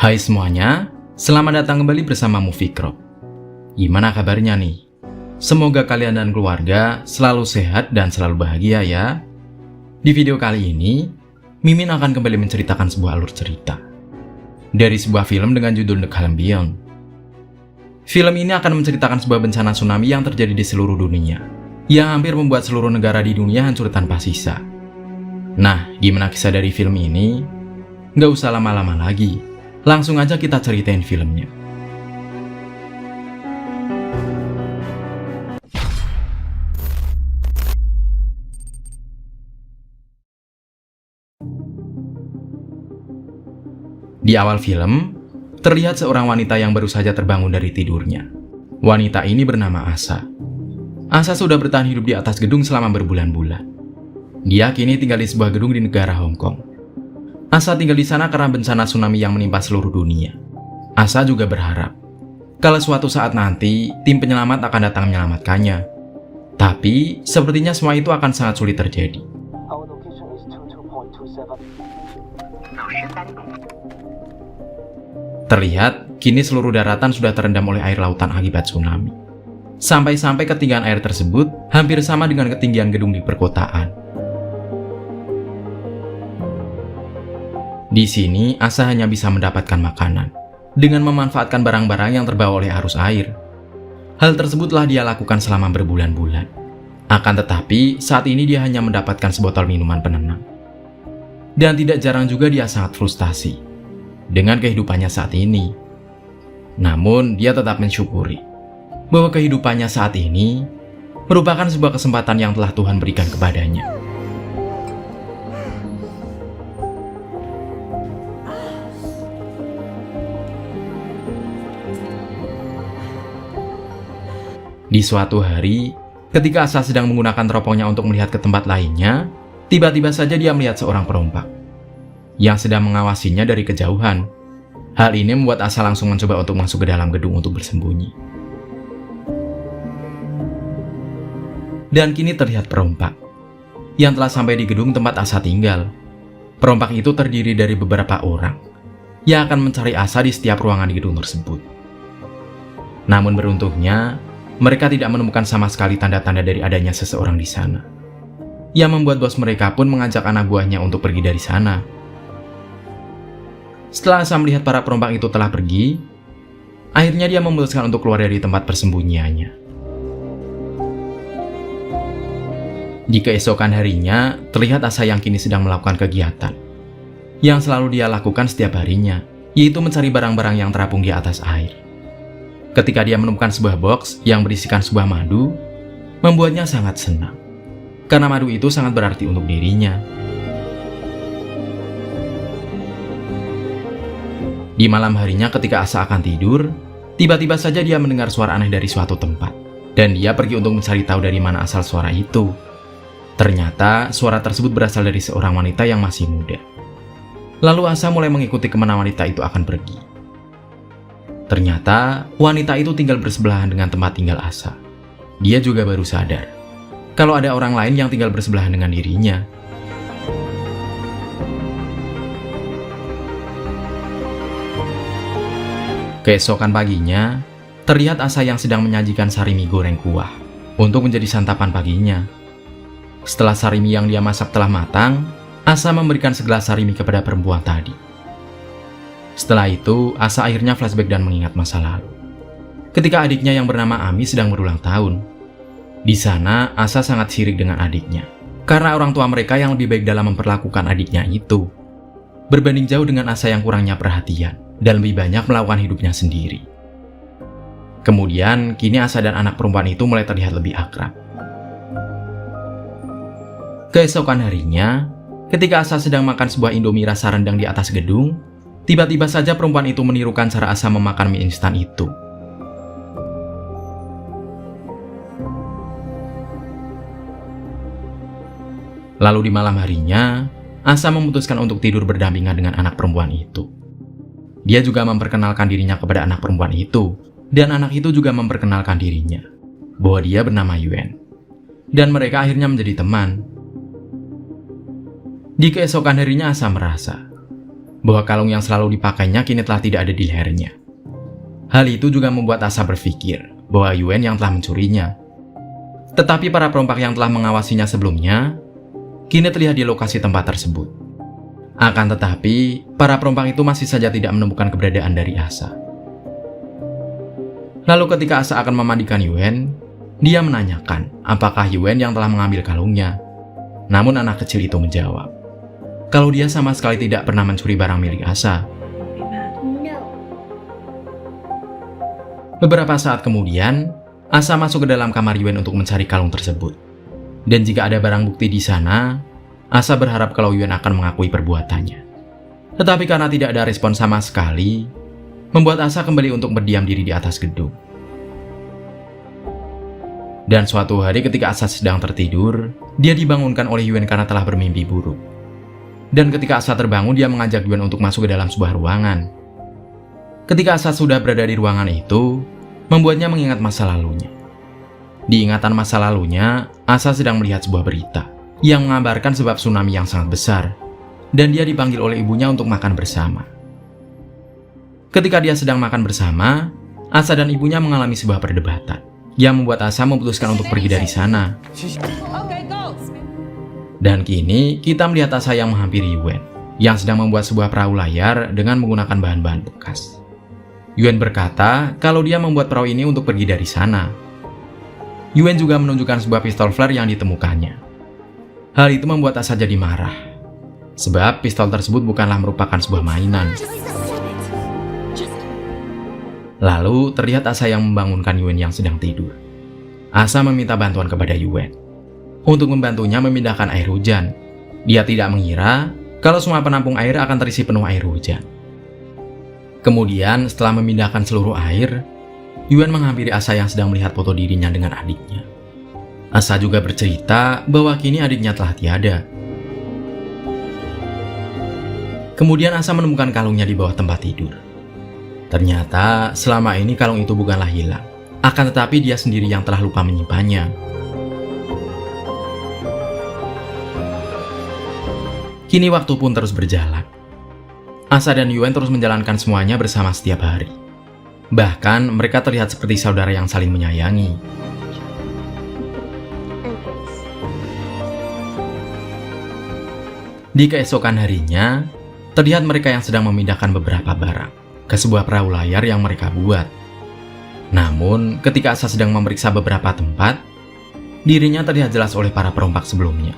Hai semuanya, selamat datang kembali bersama Movie Crop. Gimana kabarnya nih? Semoga kalian dan keluarga selalu sehat dan selalu bahagia ya. Di video kali ini, Mimin akan kembali menceritakan sebuah alur cerita dari sebuah film dengan judul The Calm Beyond. Film ini akan menceritakan sebuah bencana tsunami yang terjadi di seluruh dunia, yang hampir membuat seluruh negara di dunia hancur tanpa sisa. Nah, gimana kisah dari film ini? Nggak usah lama-lama lagi, langsung aja kita ceritain filmnya. Di awal film, terlihat seorang wanita yang baru saja terbangun dari tidurnya. Wanita ini bernama Asa. Asa sudah bertahan hidup di atas gedung selama berbulan-bulan. Dia kini tinggal di sebuah gedung di negara Hong Kong. Asa tinggal di sana karena bencana tsunami yang menimpa seluruh dunia. Asa juga berharap kalau suatu saat nanti tim penyelamat akan datang menyelamatkannya. Tapi sepertinya semua itu akan sangat sulit terjadi. Terlihat kini seluruh daratan sudah terendam oleh air lautan akibat tsunami. Sampai-sampai ketinggian air tersebut hampir sama dengan ketinggian gedung di perkotaan. Di sini, Asa hanya bisa mendapatkan makanan dengan memanfaatkan barang-barang yang terbawa oleh arus air. Hal tersebutlah dia lakukan selama berbulan-bulan. Akan tetapi, saat ini dia hanya mendapatkan sebotol minuman penenang. Dan tidak jarang juga dia sangat frustasi dengan kehidupannya saat ini. Namun, dia tetap mensyukuri bahwa kehidupannya saat ini merupakan sebuah kesempatan yang telah Tuhan berikan kepadanya. Di suatu hari, ketika Asa sedang menggunakan teropongnya untuk melihat ke tempat lainnya, tiba-tiba saja dia melihat seorang perompak yang sedang mengawasinya dari kejauhan. Hal ini membuat Asa langsung mencoba untuk masuk ke dalam gedung untuk bersembunyi. Dan kini terlihat perompak yang telah sampai di gedung tempat Asa tinggal. Perompak itu terdiri dari beberapa orang yang akan mencari Asa di setiap ruangan di gedung tersebut. Namun beruntungnya, mereka tidak menemukan sama sekali tanda-tanda dari adanya seseorang di sana. Yang membuat bos mereka pun mengajak anak buahnya untuk pergi dari sana. Setelah Asa melihat para perompak itu telah pergi, akhirnya dia memutuskan untuk keluar dari tempat persembunyiannya. Di keesokan harinya, terlihat Asa yang kini sedang melakukan kegiatan yang selalu dia lakukan setiap harinya, yaitu mencari barang-barang yang terapung di atas air. Ketika dia menemukan sebuah box yang berisikan sebuah madu, membuatnya sangat senang, karena madu itu sangat berarti untuk dirinya. Di malam harinya ketika Asa akan tidur, tiba-tiba saja dia mendengar suara aneh dari suatu tempat, dan dia pergi untuk mencari tahu dari mana asal suara itu. Ternyata suara tersebut berasal dari seorang wanita yang masih muda. Lalu Asa mulai mengikuti kemana wanita itu akan pergi. Ternyata wanita itu tinggal bersebelahan dengan tempat tinggal Asa. Dia juga baru sadar kalau ada orang lain yang tinggal bersebelahan dengan dirinya. Keesokan paginya, terlihat Asa yang sedang menyajikan sarimi goreng kuah untuk menjadi santapan paginya. Setelah sarimi yang dia masak telah matang, Asa memberikan segelas sarimi kepada perempuan tadi. Setelah itu, Asa akhirnya flashback dan mengingat masa lalu. Ketika adiknya yang bernama Ami sedang berulang tahun. Di sana, Asa sangat sirik dengan adiknya, karena orang tua mereka yang lebih baik dalam memperlakukan adiknya itu. Berbanding jauh dengan Asa yang kurangnya perhatian, dan lebih banyak melakukan hidupnya sendiri. Kemudian, kini Asa dan anak perempuan itu mulai terlihat lebih akrab. Keesokan harinya, ketika Asa sedang makan sebuah Indomie rasa rendang di atas gedung, tiba-tiba saja perempuan itu menirukan cara Asa memakan mie instan itu. Lalu di malam harinya, Asa memutuskan untuk tidur berdampingan dengan anak perempuan itu. Dia juga memperkenalkan dirinya kepada anak perempuan itu, dan anak itu juga memperkenalkan dirinya bahwa dia bernama Yuen. Dan mereka akhirnya menjadi teman. Di keesokan harinya Asa merasa bahwa kalung yang selalu dipakainya kini telah tidak ada di lehernya. Hal itu juga membuat Asa berpikir bahwa Yuen yang telah mencurinya. Tetapi para perompak yang telah mengawasinya sebelumnya kini terlihat di lokasi tempat tersebut. Akan tetapi, para perompak itu masih saja tidak menemukan keberadaan dari Asa. Lalu ketika Asa akan memandikan Yuen, dia menanyakan apakah Yuen yang telah mengambil kalungnya. Namun anak kecil itu menjawab, kalau dia sama sekali tidak pernah mencuri barang milik Asa. Beberapa saat kemudian, Asa masuk ke dalam kamar Yuen untuk mencari kalung tersebut. Dan jika ada barang bukti di sana, Asa berharap kalau Yuen akan mengakui perbuatannya. Tetapi karena tidak ada respon sama sekali, membuat Asa kembali untuk berdiam diri di atas gedung. Dan suatu hari ketika Asa sedang tertidur, dia dibangunkan oleh Yuen karena telah bermimpi buruk. Dan ketika Asa terbangun, dia mengajak Yuen untuk masuk ke dalam sebuah ruangan. Ketika Asa sudah berada di ruangan itu, membuatnya mengingat masa lalunya. Di ingatan masa lalunya, Asa sedang melihat sebuah berita yang mengabarkan sebab tsunami yang sangat besar, dan dia dipanggil oleh ibunya untuk makan bersama. Ketika dia sedang makan bersama, Asa dan ibunya mengalami sebuah perdebatan yang membuat Asa memutuskan untuk pergi dari sana. Dan kini kita melihat Asa yang menghampiri Yuen yang sedang membuat sebuah perahu layar dengan menggunakan bahan-bahan bekas. Yuen berkata kalau dia membuat perahu ini untuk pergi dari sana. Yuen juga menunjukkan sebuah pistol flare yang ditemukannya. Hal itu membuat Asa jadi marah, sebab pistol tersebut bukanlah merupakan sebuah mainan. Lalu terlihat Asa yang membangunkan Yuen yang sedang tidur. Asa meminta bantuan kepada Yuen untuk membantunya memindahkan air hujan. Dia tidak mengira kalau semua penampung air akan terisi penuh air hujan. Kemudian setelah memindahkan seluruh air, Yuen menghampiri Asa yang sedang melihat foto dirinya dengan adiknya. Asa juga bercerita bahwa kini adiknya telah tiada. Kemudian Asa menemukan kalungnya di bawah tempat tidur. Ternyata selama ini kalung itu bukanlah hilang, akan tetapi dia sendiri yang telah lupa menyimpannya. Kini waktu pun terus berjalan. Asa dan Yuen terus menjalankan semuanya bersama setiap hari. Bahkan mereka terlihat seperti saudara yang saling menyayangi. Di keesokan harinya, terlihat mereka yang sedang memindahkan beberapa barang ke sebuah perahu layar yang mereka buat. Namun, ketika Asa sedang memeriksa beberapa tempat, dirinya terlihat jelas oleh para perompak sebelumnya.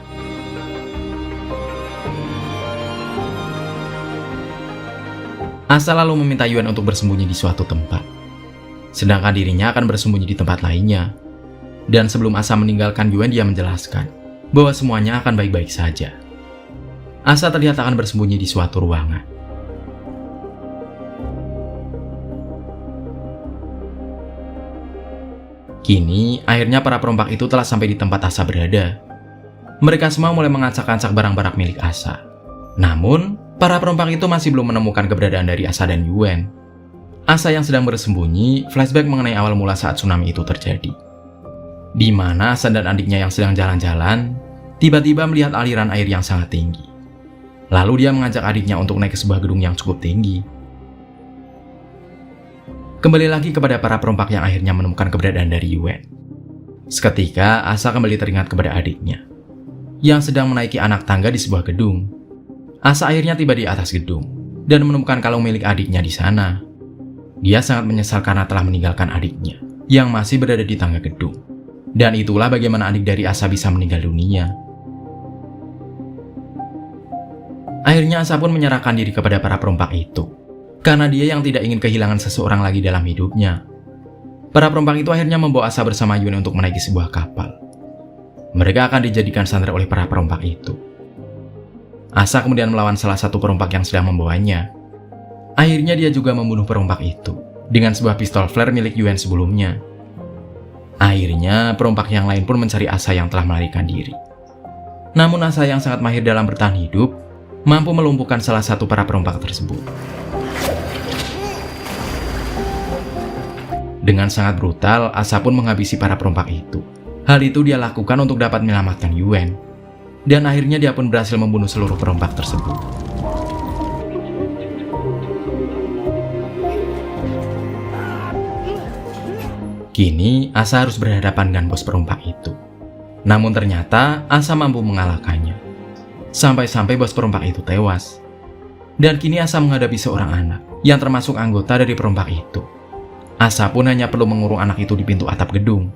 Asa lalu meminta Yuen untuk bersembunyi di suatu tempat, sedangkan dirinya akan bersembunyi di tempat lainnya. Dan sebelum Asa meninggalkan Yuen, dia menjelaskan bahwa semuanya akan baik-baik saja. Asa terlihat akan bersembunyi di suatu ruangan. Kini, akhirnya para perompak itu telah sampai di tempat Asa berada. Mereka semua mulai mengacak-acak barang-barang milik Asa. Namun, para perompak itu masih belum menemukan keberadaan dari Asa dan Yuen. Asa yang sedang bersembunyi flashback mengenai awal mula saat tsunami itu terjadi. Di mana Asa dan adiknya yang sedang jalan-jalan, tiba-tiba melihat aliran air yang sangat tinggi. Lalu dia mengajak adiknya untuk naik ke sebuah gedung yang cukup tinggi. Kembali lagi kepada para perompak yang akhirnya menemukan keberadaan dari Yuen. Seketika, Asa kembali teringat kepada adiknya yang sedang menaiki anak tangga di sebuah gedung. Asa akhirnya tiba di atas gedung dan menemukan kalung milik adiknya di sana. Dia sangat menyesal karena telah meninggalkan adiknya yang masih berada di tangga gedung. Dan itulah bagaimana adik dari Asa bisa meninggal dunia. Akhirnya Asa pun menyerahkan diri kepada para perompak itu, karena dia yang tidak ingin kehilangan seseorang lagi dalam hidupnya. Para perompak itu akhirnya membawa Asa bersama Yuen untuk menaiki sebuah kapal. Mereka akan dijadikan sandera oleh para perompak itu. Asa kemudian melawan salah satu perompak yang sedang membawanya. Akhirnya dia juga membunuh perompak itu dengan sebuah pistol flare milik Yuen sebelumnya. Akhirnya perompak yang lain pun mencari Asa yang telah melarikan diri. Namun Asa yang sangat mahir dalam bertahan hidup mampu melumpuhkan salah satu para perompak tersebut. Dengan sangat brutal, Asa pun menghabisi para perompak itu. Hal itu dia lakukan untuk dapat menyelamatkan Yuen. Dan akhirnya dia pun berhasil membunuh seluruh perompak tersebut. Kini Asa harus berhadapan dengan bos perompak itu. Namun ternyata Asa mampu mengalahkannya. Sampai-sampai bos perompak itu tewas. Dan kini Asa menghadapi seorang anak yang termasuk anggota dari perompak itu. Asa pun hanya perlu mengurung anak itu di pintu atap gedung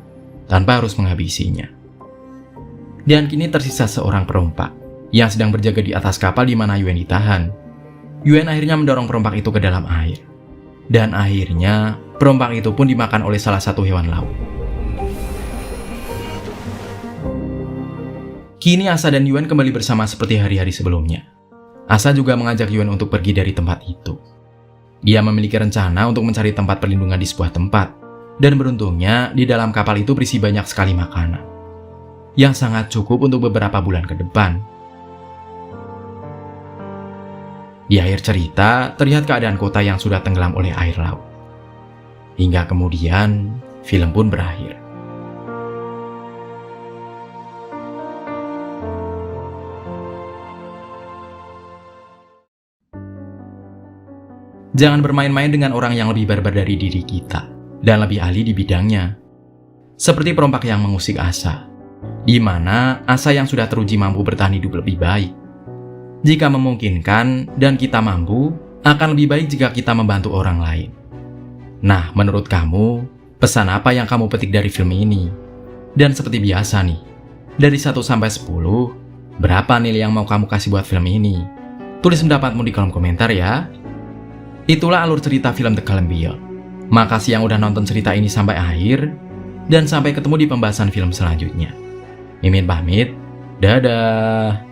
tanpa harus menghabisinya. Dan kini tersisa seorang perompak yang sedang berjaga di atas kapal di mana Yuen ditahan. Yuen akhirnya mendorong perompak itu ke dalam air. Dan akhirnya perompak itu pun dimakan oleh salah satu hewan laut. Kini Asa dan Yuen kembali bersama seperti hari-hari sebelumnya. Asa juga mengajak Yuen untuk pergi dari tempat itu. Dia memiliki rencana untuk mencari tempat perlindungan di sebuah tempat. Dan beruntungnya di dalam kapal itu berisi banyak sekali makanan yang sangat cukup untuk beberapa bulan ke depan. Di akhir cerita, terlihat keadaan kota yang sudah tenggelam oleh air laut. Hingga kemudian, film pun berakhir. Jangan bermain-main dengan orang yang lebih barbar dari diri kita, dan lebih ahli di bidangnya. Seperti perompak yang mengusik Asa, di mana Asa yang sudah teruji mampu bertahan hidup lebih baik. Jika memungkinkan dan kita mampu, akan lebih baik jika kita membantu orang lain. Nah, menurut kamu, pesan apa yang kamu petik dari film ini? Dan seperti biasa nih, dari 1 sampai 10, berapa nilai yang mau kamu kasih buat film ini? Tulis pendapatmu di kolom komentar ya. Itulah alur cerita film The Calm Beyond. Makasih yang udah nonton cerita ini sampai akhir, dan sampai ketemu di pembahasan film selanjutnya. Mimin pamit, dadah.